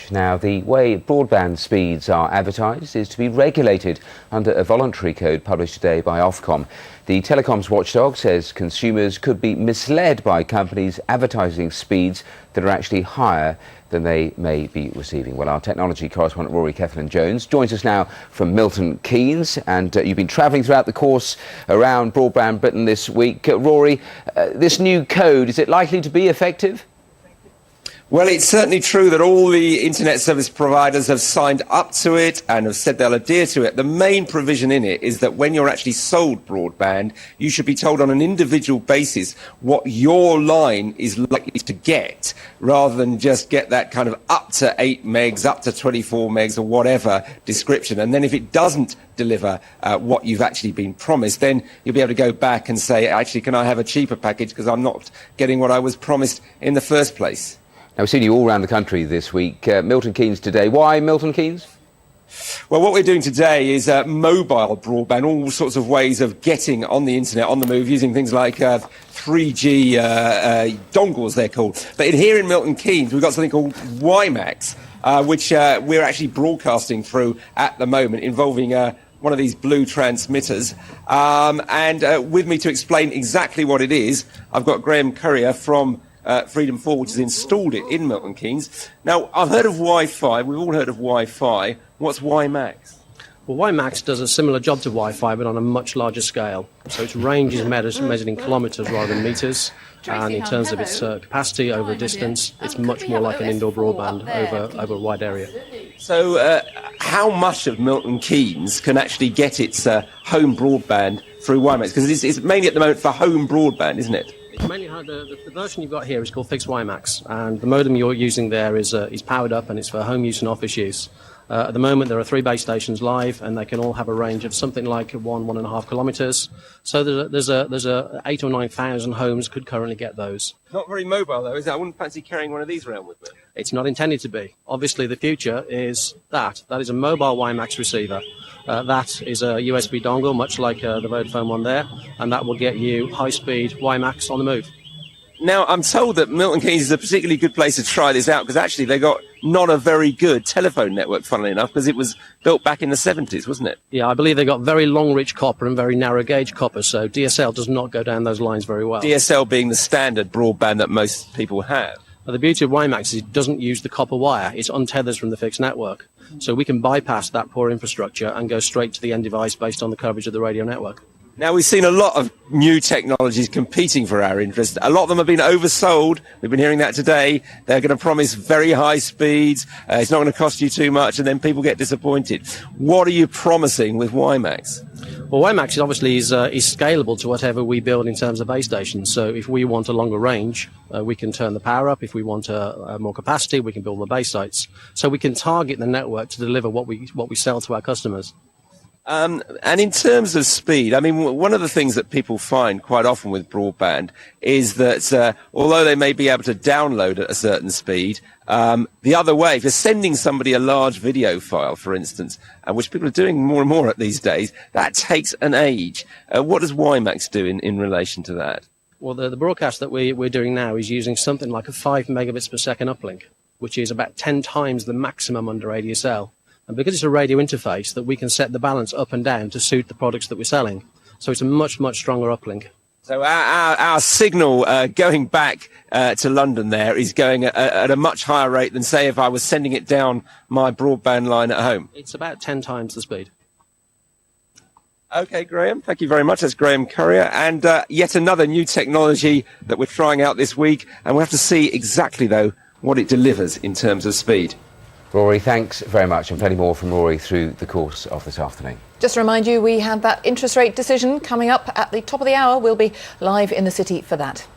Now, the way broadband speeds are advertised is to be regulated under a voluntary code published today by Ofcom. The telecoms watchdog says consumers could be misled by companies advertising speeds that are actually higher than they may be receiving. Well, our technology correspondent Rory Kethlen-Jones joins us now from Milton, Keynes, and you've been travelling throughout the course around Broadband Britain this week. Rory, this new code, is it likely to be effective? Well, it's certainly true that all the internet service providers have signed up to it and have said they'll adhere to it. The main provision in it is that when you're actually sold broadband, you should be told on an individual basis what your line is likely to get, rather than just get that kind of up to 8 megs, up to 24 megs or whatever description. And then if it doesn't deliver what you've actually been promised, then you'll be able to go back and say, actually, can I have a cheaper package because I'm not getting what I was promised in the first place. Now, we've seen you all around the country this week. Milton Keynes today. Why Milton Keynes? Well, what we're doing today is mobile broadband, all sorts of ways of getting on the internet, on the move, using things like 3G dongles, they're called. But here in Milton Keynes, we've got something called WiMAX, which we're actually broadcasting through at the moment, involving one of these blue transmitters. And with me to explain exactly what it is, I've got Graham Currier from Freedom 4, which has installed it in Milton Keynes. Now, I've heard of Wi-Fi. We've all heard of Wi-Fi. What's WiMAX? Well, WiMAX does a similar job to Wi-Fi, but on a much larger scale. So its range is measured in kilometres rather than metres, and in terms of its capacity over a distance, it's much more like an indoor broadband over a wide area. So how much of Milton Keynes can actually get its home broadband through WiMAX? Because it's mainly at the moment for home broadband, isn't it? It's mainly the version you've got here is called fixed WiMAX, and the modem you're using there is powered up and it's for home use and office use. At the moment there are 3 base stations live, and they can all have a range of something like 1.5 kilometres. So there's 8,000 or 9,000 homes could currently get those. Not very mobile though, is it? I wouldn't fancy carrying one of these around with me. It's not intended to be. Obviously the future is that is a mobile WiMAX receiver. That is a USB dongle, much like the Vodafone one there, and that will get you high-speed WiMAX on the move. Now, I'm told that Milton Keynes is a particularly good place to try this out, because actually they got not a very good telephone network, funnily enough, because it was built back in the 70s, wasn't it? Yeah, I believe they got very long-reach copper and very narrow-gauge copper, so DSL does not go down those lines very well. DSL being the standard broadband that most people have. Now, the beauty of WiMAX is it doesn't use the copper wire. It's untethered from the fixed network. So we can bypass that poor infrastructure and go straight to the end device based on the coverage of the radio network. Now, we've seen a lot of new technologies competing for our interest. A lot of them have been oversold. We've been hearing that today. They're going to promise very high speeds. It's not going to cost you too much, and then people get disappointed. What are you promising with WiMAX? Well, WiMAX obviously is scalable to whatever we build in terms of base stations. So if we want a longer range, we can turn the power up. If we want more capacity, we can build more base sites. So we can target the network to deliver what we sell to our customers. And in terms of speed, I mean, one of the things that people find quite often with broadband is that although they may be able to download at a certain speed, the other way, if you're sending somebody a large video file, for instance, which people are doing more and more at these days, that takes an age. What does WiMAX do in relation to that? Well, the broadcast that we're doing now is using something like a 5 megabits per second uplink, which is about 10 times the maximum under ADSL. And because it's a radio interface, that we can set the balance up and down to suit the products that we're selling. So it's a much, much stronger uplink. So our signal going back to London there is going at a much higher rate than, say, if I was sending it down my broadband line at home. It's about 10 times the speed. OK, Graham, thank you very much. That's Graham Currier. And yet another new technology that we're trying out this week. And we'll have to see exactly, though, what it delivers in terms of speed. Rory, thanks very much, and plenty more from Rory through the course of this afternoon. Just to remind you, we have that interest rate decision coming up at the top of the hour. We'll be live in the city for that.